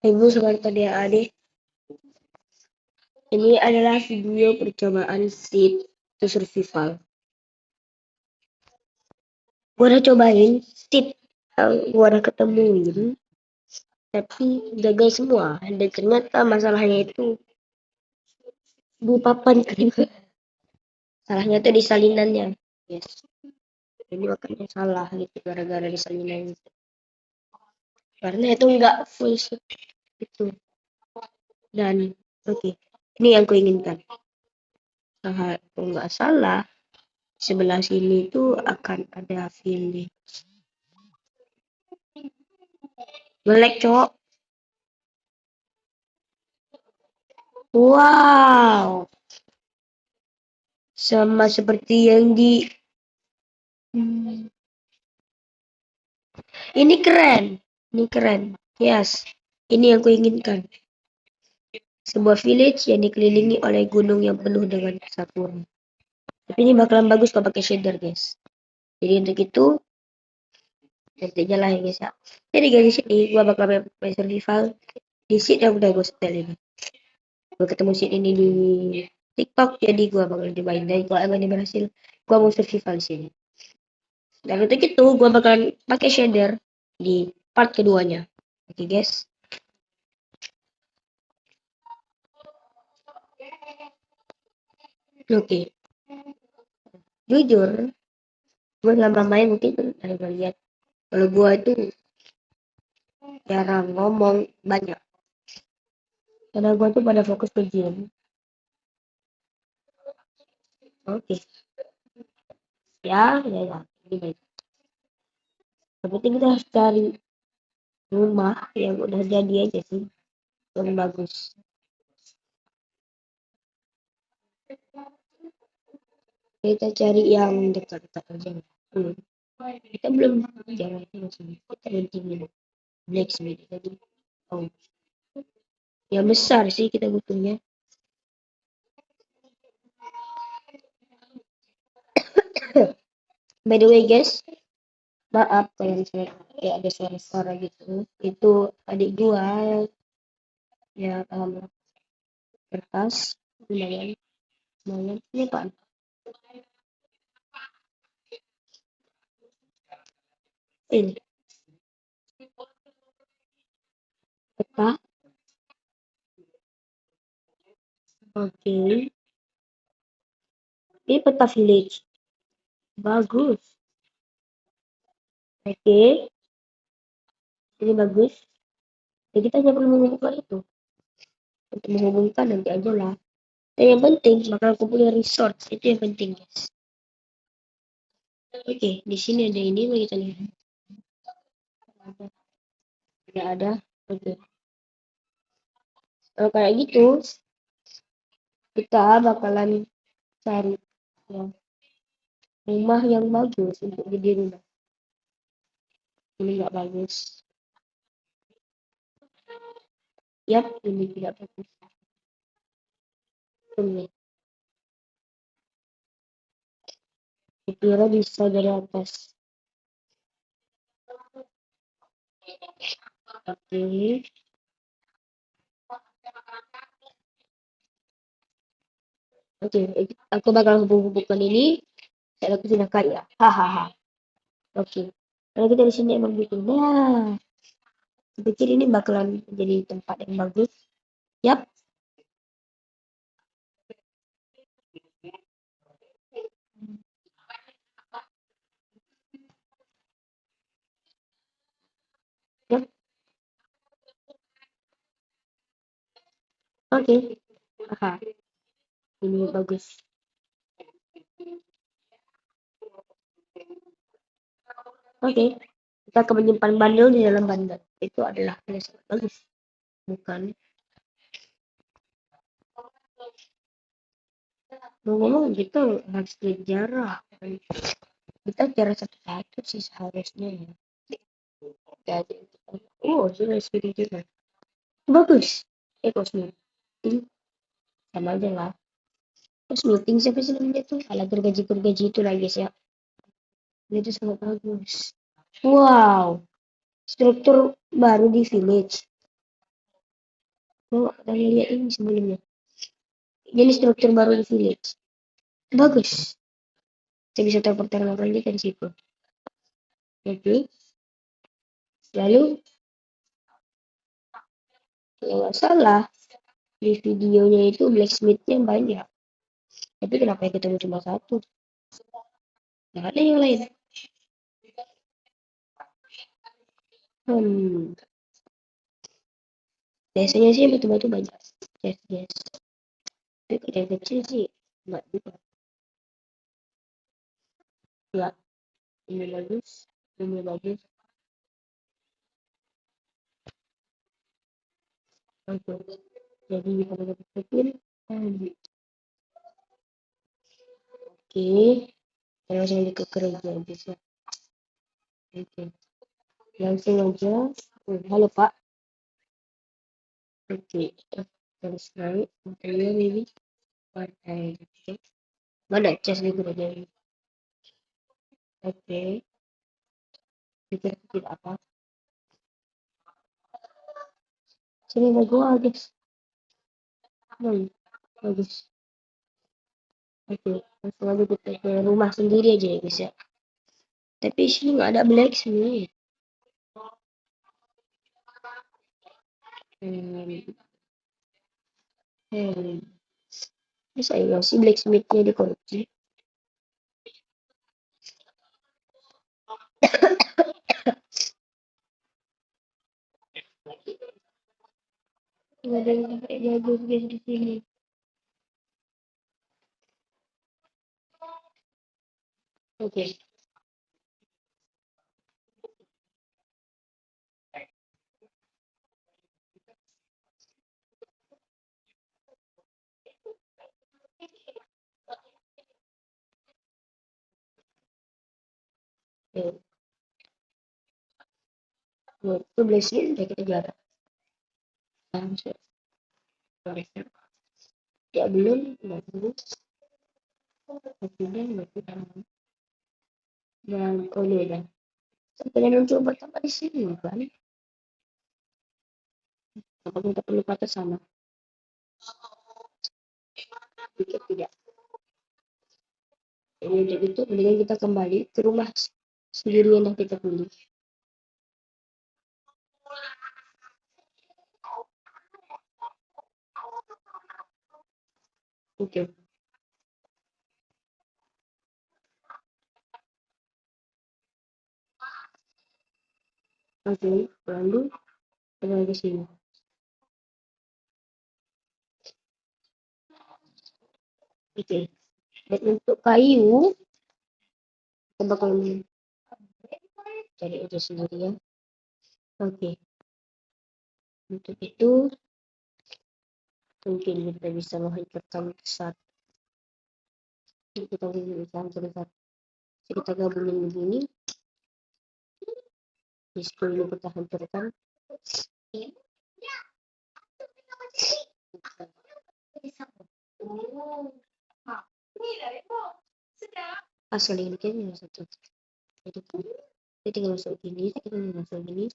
Ibu seperti adik, ini adalah video percobaan seed to survival. Gue udah cobain seed yang gue udah ketemuin, tapi gagal semua. Dan ternyata masalahnya itu di papan kelima. Salahnya tuh di salinannya. Yes. Ini makanya salah gitu gara-gara di salinan itu. Karena itu enggak full seed itu. Dan oke, ini yang kuinginkan. Kalau nggak salah, sebelah sini tuh akan ada village. Melek, cowok. Wow, sama seperti yang di ini keren. Ini keren. Yes, ini yang kuinginkan. Sebuah village yang dikelilingi oleh gunung yang penuh dengan kesatuan. Tapi ini bakalan bagus kalau pakai shader, guys. Jadi untuk itu nanti aja lah ya, guys ya. Jadi guys, di sini gua bakal main survival di seed yang udah gue setel ini. Gue ketemu seed ini di TikTok, jadi gue bakal cobain. Dan kalau emang ini berhasil, gue mau survival di sini. Dan untuk itu gue bakalan pakai shader di part keduanya. Oke guys. Oke. Jujur, gue lama main mungkin ada lihat. Kalau gue itu jarang ngomong banyak. Karena gue tuh pada fokus ke game. Oke. Ya. Ini baik. Yang penting kita harus cari rumah yang udah jadi aja sih. Yang bagus. Kita cari yang dekat-dekat aja. Kita belum jalan sini. Kita pentingin blacksmith tadi. Oh, yang besar sih kita butuhnya. By the way guys, maaf kalau misalnya kayak ada suara-suara gitu. Itu adik gua ya kertas lumayan ini pak ini peta. Oke, ini peta village bagus. Oke, ini bagus. Jadi kita hanya perlu mengumpulkan itu untuk menghubungkan nanti aja lah. Dan yang penting bakal aku punya resource, itu yang penting guys. Oke, di sini ada ini mau kita lihat. Tidak ada. Oke. Kalau kayak gitu, kita bakalan cari ya, rumah yang bagus untuk jadi rumah. Ini nggak bagus. Yap, ini tidak bagus. Ini. Kira bisa dari atas. Oke. Oke, aku bakal hubung-hubungkan ini. Dan aku sudah kaya. Hahaha. Oke. Kalau kita di sini emang butuh. Nah, saya pikir ini bakalan jadi tempat yang bagus. Yap. Yap. Oke. Aha. Ini bagus. Oke. Kita akan menyimpan bundle di dalam bundle. Itu adalah hal yang sangat bagus. Bukan. Ngomong gitu harus jarak. Kita jarak satu-satu sih seharusnya ya. Jadi, sudah speedy juga. Bagus. Cosmeting. Sama aja lah. Cosmeting siapa sih namanya tuh? Ala gergaji-gergaji itu lah guys ya. Itu sangat bagus. Wow. Struktur baru di village. Oh, pernah lihat ini sebelumnya. Jadi struktur baru di village. Bagus. Kita bisa tahu pertarungan lanjut di situ. Oke. Lalu, kalau nggak salah, di videonya itu blacksmithnya banyak. Tapi kenapa yang ketemu cuma satu? Nggak ada yang lain. Hmm. Biasanya sih batu-batu banyak. Yes, yes. Tapi kalau yang kecil sih nggak juga. Ya, ini bagus. Ini bagus. Oke. Jadi kita dapetin. Oke. Langsung ke kerja bisa. Oke. Langsung aja. Halo Pak. Oke. Terus naik. Motornya ini. Partai. Oke. Mana cas di kerja ini? Oke. Pikir-pikir apa? Sini bagus. Bagus. Oke. Langsung aja kita ke rumah sendiri aja ya guys ya. Tapi sini nggak ada blacksmith. Hmm. Hmm. Bisa ya sih blacksmithnya dikorupsi. Nggak ada yang pakai jago guys di sini. Oke. Oke. Itu blacksmith udah kita jaga. Langsung. Ya belum, nggak dulu. Akhirnya nggak kita. Dan kalau udah. Sampai mencoba tambah di sini kan. Apa kita perlu kata sama? Pikir tidak. Jadi untuk itu mendingan kita kembali ke rumah sendiri yang kita pilih. Oke. Oke. Lalu kita ke sini. Oke. Dan untuk kayu, kita bakal cari aja sendiri ya. Oke. Untuk itu mungkin kita bisa menghancurkan satu. Kita bisa hancurkan. Kita gabungin begini. Di 10 kita hancurkan. Asal ini kan satu. Jadi kita tinggal masuk gini, kita tinggal masuk gini.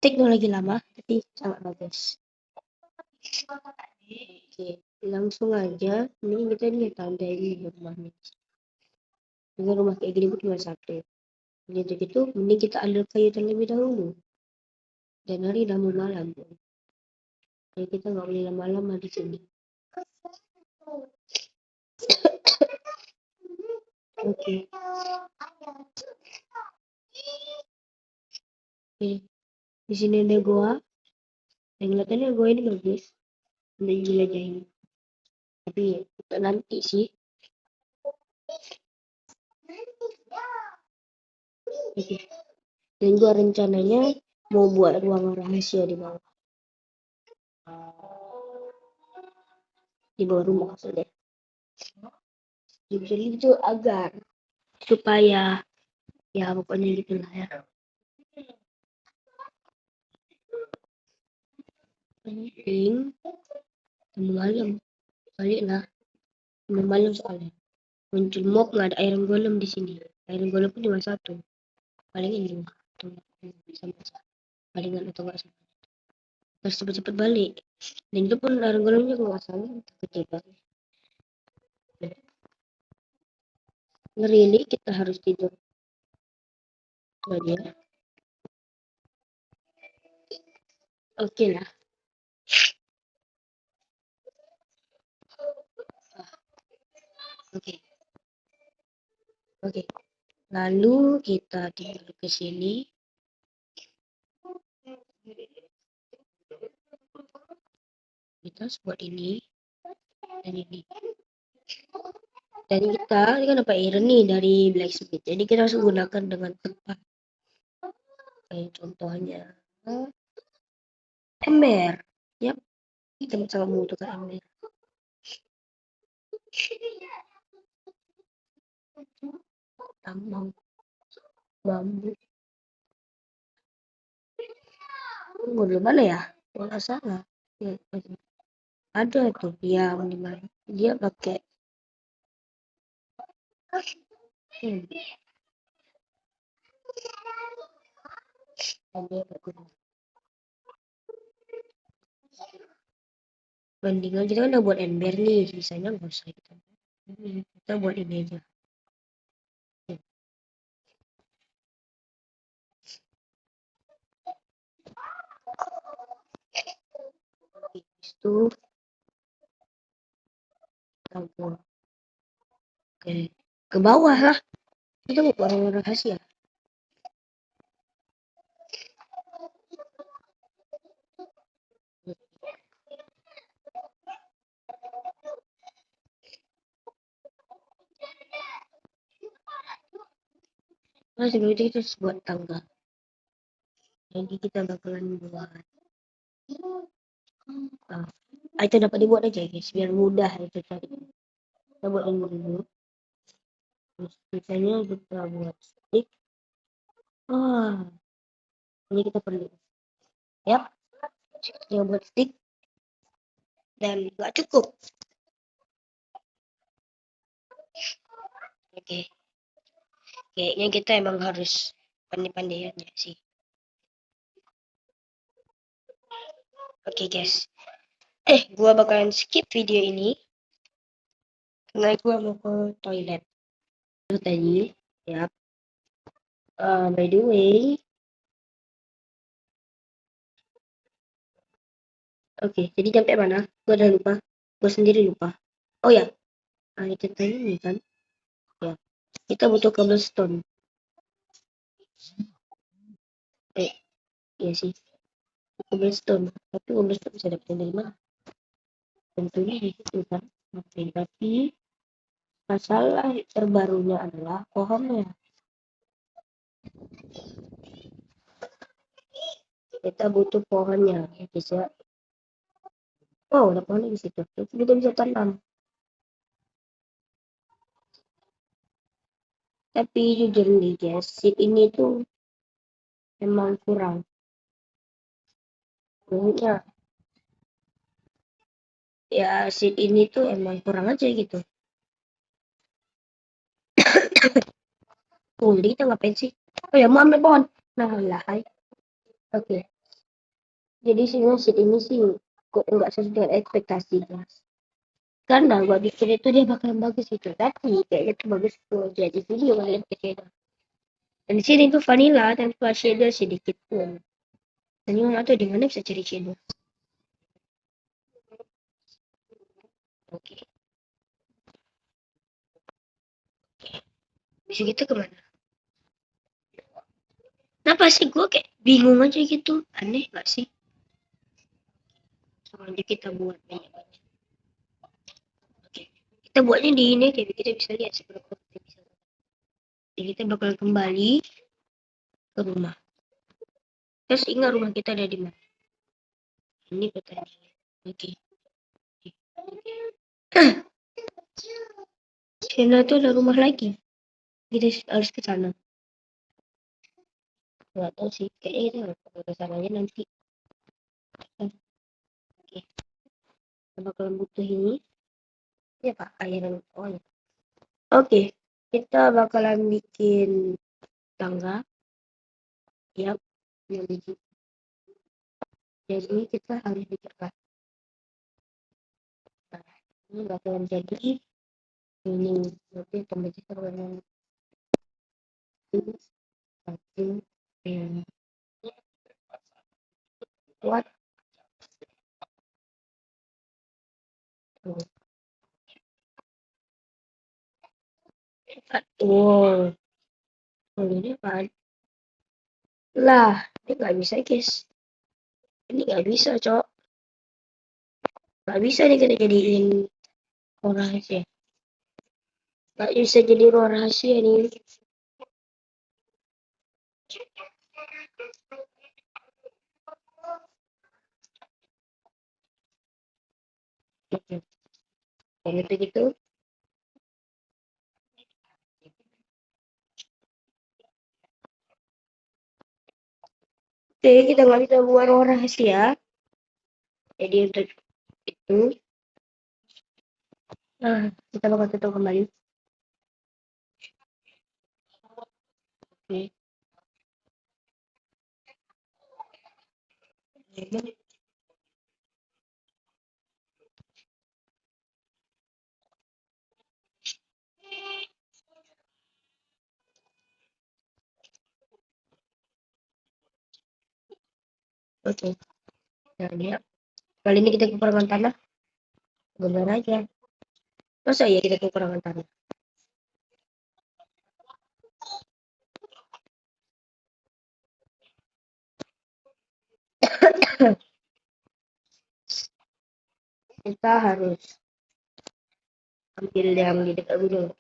Teknologi lama, tapi sangat bagus. Oke, langsung aja. Ini kita lihat tanda ini rumahnya. Dengan rumah kayak gini pun cuma satu. Jadi itu mending kita ambil kayu terlebih dahulu. Dan hari udah mau malam. Jadi kita nggak boleh lama-lama di sini. Oke. Oke. Di sini ada goa. Yang kelihatannya goa ini bagus. Udah jelajahin. Tapi untuk nanti sih. Oke. Dan gua rencananya mau buat ruangan rahasia di bawah. Di bawah rumah maksudnya. Jadi itu agar supaya ya pokoknya gitulah ya. Penting malam balik lah malam soalnya muncul mob nggak ada iron golem di sini. Iron golem pun cuma satu, paling ini sama palingan atau enggak sama. harus cepet-cepet balik. Dan itu pun air galonnya kalau nggak salah kecil banget. Ngeri nih kita harus tidur. Nggak dia. Oke lah. Oke. Oke. Lalu kita tidur ke sini. Kita buat ini dan ini. Dan kita ini kan dapat iron nih dari blacksmith. Jadi kita harus gunakan dengan tepat. Kayak contohnya ember. Yap. Kita sama membutuhkan ember. Tambang bambu. Dulu mana ya? Kalau nggak salah. Ya, ada tuh yang dimana dia pakai hmm, dia berguna. Mendingan kita kan udah buat ember nih, sisanya nggak usah kita buat ini aja. Itu campur ke bawah lah. Kita mau orang rahasia. Nah, sebelum itu kita buat tangga. Jadi kita bakalan buat itu dapat dibuat aja guys, biar mudah itu cari. Kita buat ini dulu. Terus sisanya kita buat stick. Ini kita perlu. Yap, kita buat stick. Dan nggak cukup. Oke. Kayaknya kita emang harus pandai-pandai aja sih. Oke guys. Gua bakalan skip video ini karena gua mau ke toilet. Itu tadi, ya. By the way, oke. Jadi sampai mana? Gua udah lupa. Gua sendiri lupa. Oh ya, kita ini kan. Ya, kita butuh cobblestone. Iya sih. Cobblestone. Tapi cobblestone bisa dapetin dari mana? Tentunya di situ kan. Oke, tapi masalah terbarunya adalah pohonnya. Kita butuh pohonnya bisa. Oh, ada pohonnya di situ. Kita bisa tanam. Tapi jujur nih guys, seed ini tuh emang kurang. Maksudnya ya seed ini tuh emang kurang aja gitu. Jadi kita ngapain sih? Oh ya, mau ambil pohon. Nah lah, oke. Jadi seed ini sih kok enggak sesuai dengan ekspektasi guys. Karena gua pikir itu dia bakalan bagus itu, tapi kayaknya tuh bagus tuh jadi video kalian kecil. Dan di sini tuh vanilla tanpa shader sedikit pun. Dan yang atau di mana bisa cari shader? Oke. Bisa kita kemana? Kenapa sih gue kayak bingung aja gitu? Aneh gak sih? Soalnya kita buat banyak-banyak. Oke. Kita buatnya di ini, jadi kita bisa lihat seberapa kita bisa. Jadi kita bakal kembali ke rumah. Terus ingat rumah kita ada di mana? Ini pertanyaan. Oke. Sana tuh ada rumah lagi. Kita harus ke sana. Nggak tahu sih. Kayaknya kita ke sananya nanti. Oke. Kita bakal butuh ini. Ya Pak, airan. Oh ya. Oke. Kita bakalan bikin tangga. Yap. Yang biji. Jadi kita harus pikirkan, nah, ini bakalan jadi ini nanti kompetitor dengan ini satu yang kuat tuh. Wow, ini kan lah, ini nggak bisa guys, ini nggak bisa cok, nggak bisa nih kita jadiin orang rahasia, nggak bisa jadi orang rahasia nih. Gitu. Kalau gitu oke, kita nggak bisa buat orang rahasia, jadi untuk itu nah kita bakal tutup kembali. Oke. Oke, nah dia kali ini kita kekurangan tanah, benar aja. Masa ya kita kekurangan tanah? Kita harus ambil yang di dekat gunung.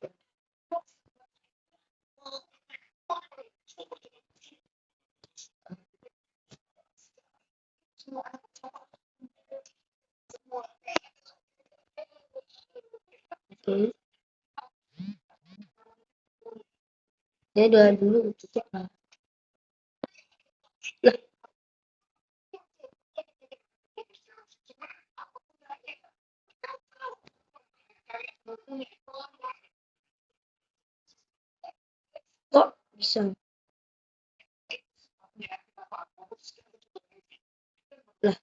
Oke, saya doa dulu tutup lah. Lah, kok bisa? Lah,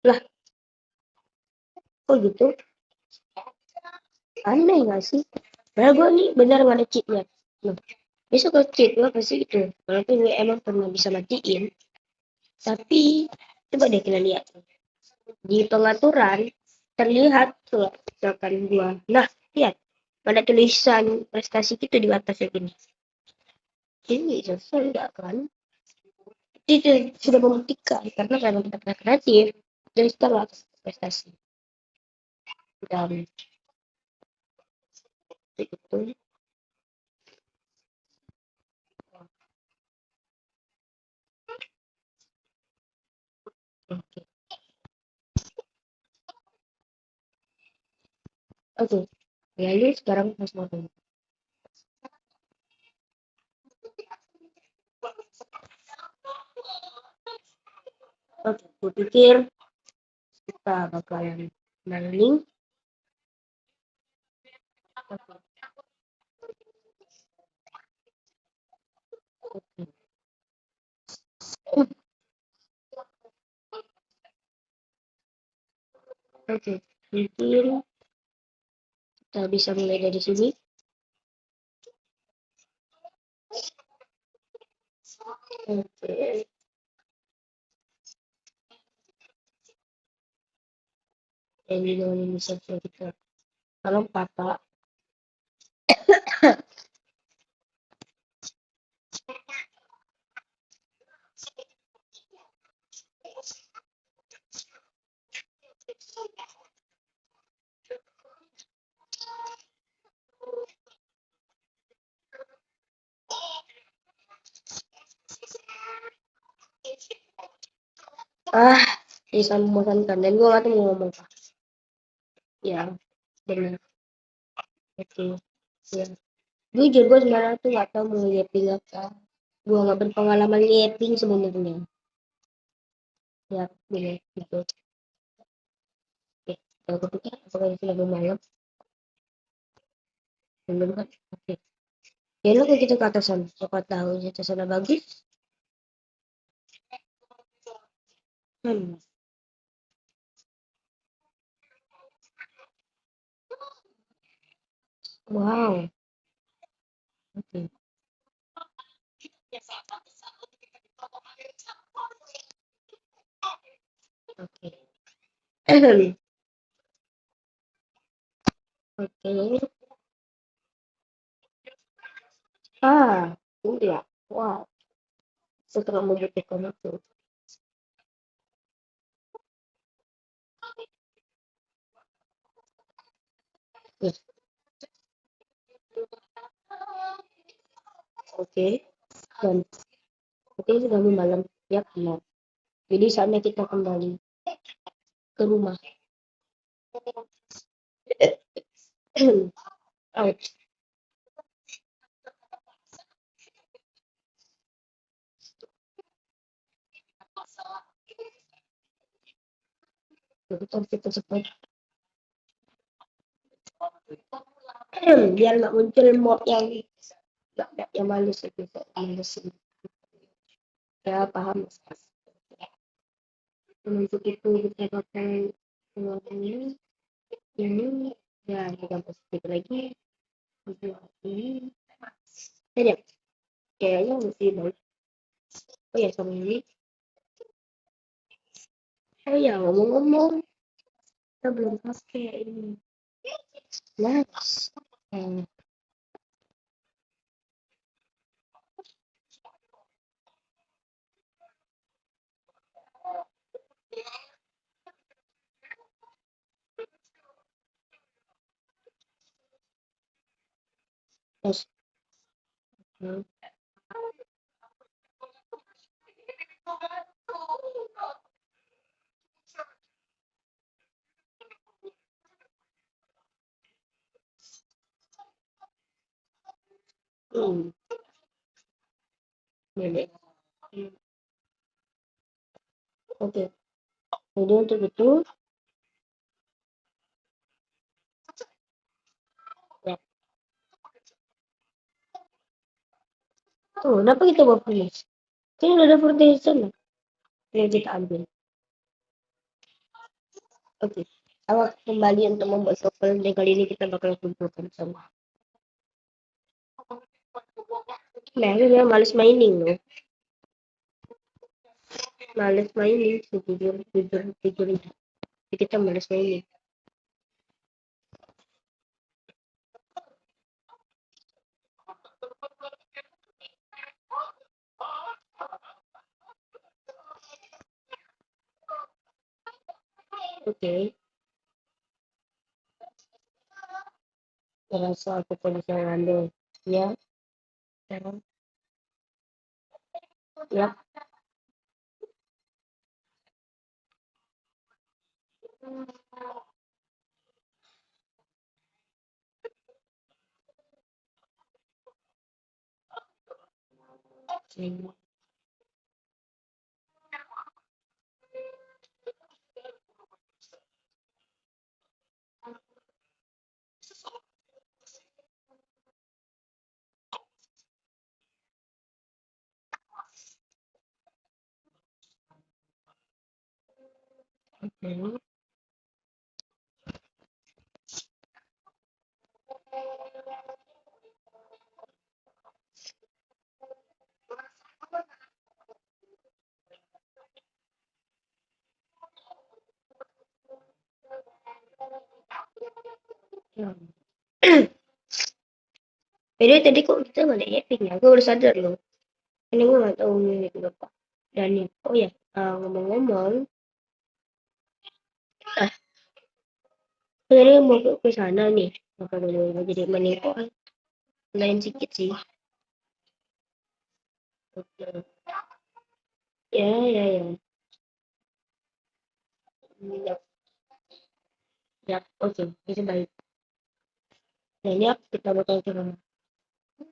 lah, kok gitu? Aneh gak sih? Padahal gue nih benar gak ada cheatnya. Loh, besok kalau cheat gue pasti gitu. Walaupun gue emang pernah bisa matiin, tapi coba deh kita lihat di pengaturan terlihat tuh misalkan gua. Nah, lihat ada tulisan prestasi gitu di atasnya gini. Ini selesai enggak kan? Itu sudah membuktikan karena kita kreatif dari setelah prestasi dan itu. Oke, oke. Lalu sekarang pas mau oke, aku pikir kita bakalan maling. Oke, mungkin kita bisa mulai dari sini. Oke, yang dengan bisa kita kalau papa. Ah, bisa membosankan dan gue gak tahu mau ngomong apa. Ya, benar. Oke, ya. Jujur gue sebenarnya tuh gak tahu mau yaping apa. Gue gak berpengalaman yaping sebenarnya. Ya, benar gitu. Oke, kalau gue pikir apakah itu lagu malam? Belum kan? Oke. Ya lo kayak gitu ke atasan. Siapa tahu atasannya bagus. Hmm. Wow. Oke. Oke. Oke. Ah, iya. Wow. Setelah membutuhkan itu. Yes. Oke. Dan oke sudah malam. Ya benar. Jadi saatnya kita kembali ke rumah. Ouch. Kita kita cepat. Biar nggak muncul mob yang manis itu. Manis. Ya paham. Untuk itu kita pakai ini ya kita positif lagi untuk ini ya kayaknya masih baik. Oh ya sama ini. Oh ya ngomong-ngomong kita belum pakai ini. Nice. Hmm, yes. Hmm, hmm, nenek. Hmm, oke. Jadi untuk itu ya. Tuh, kenapa kita bawa flash? Kan udah ada foundation lah yang kita ambil. Oke. Awal kembali untuk membuat software dan kali ini kita bakal kumpulkan semua. Nah, ini dia males mining loh. Males mining, jujur, jujur, jujur. Jadi kita males mining. Oke. Terasa aku bisa ngambil. Ya, sekarang. Ya. Oke. Ya. Jadi tadi kok kita nggak ada Epic ya? Gue baru sadar loh. Ini gue nggak tahu ini kenapa. Dan ya, oh ya, ngomong-ngomong, ah, tadi mau ke sana nih. Maka dulu jadi meningkok lain sedikit sih. Oke. Ya, ya, ya. Ya, ya. Oke, itu baik. Nah, ini kita bakal coba.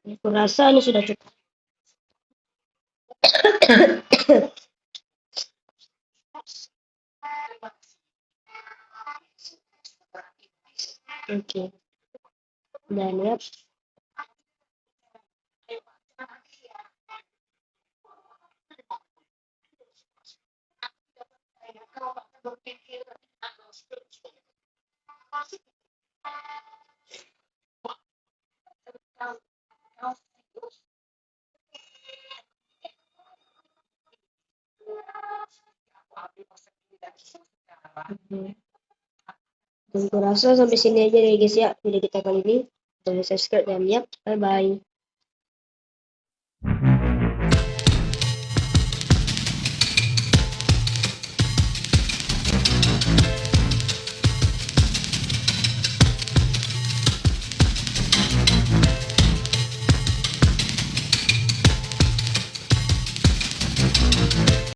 Aku rasa ini sudah cukup. Oke. Dan ya, Hmm. Dan kurasa sampai sini aja ya guys ya video kita kali ini. Jangan lupa subscribe dan yap, bye bye.